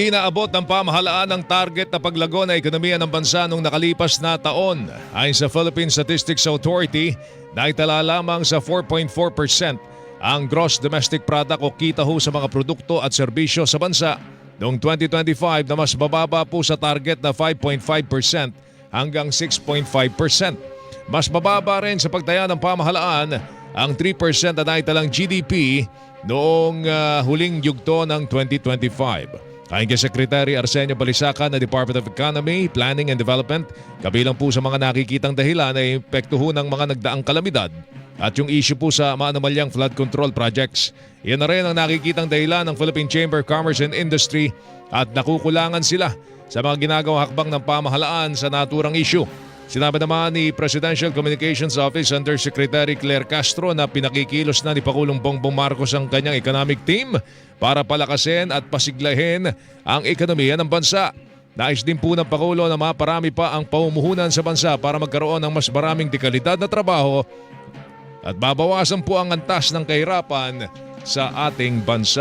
Hindi naabot ng pamahalaan ang target na paglago na ekonomiya ng bansa noong nakalipas na taon. Ayon sa Philippine Statistics Authority, naitala lamang sa 4.4% ang gross domestic product o kita ho sa mga produkto at serbisyo sa bansa noong 2025 na mas bababa po sa target na 5.5% hanggang 6.5%. Mas bababa rin sa pagtaya ng pamahalaan ang 3% na naitalang GDP noong huling yugto ng 2025. Ayon kay Secretary Arsenio Balisacan na Department of Economy, Planning and Development, kabilang po sa mga nakikitang dahilan ay epekto ho ng mga nagdaang kalamidad at yung issue po sa maanomalyang flood control projects. Iyan na rin ang nakikitang dahilan ng Philippine Chamber of Commerce and Industry at nakukulangan sila sa mga ginagawang hakbang ng pamahalaan sa naturang issue. Sinabi naman ni Presidential Communications Office Undersecretary Claire Castro na pinakikilos na ni Pangulong Bongbong Marcos ang kanyang economic team para palakasin at pasiglahin ang ekonomiya ng bansa. Nais din po ng Pangulo na maparami pa ang pamumuhunan sa bansa para magkaroon ng mas maraming dekalidad na trabaho at babawasan po ang antas ng kahirapan sa ating bansa.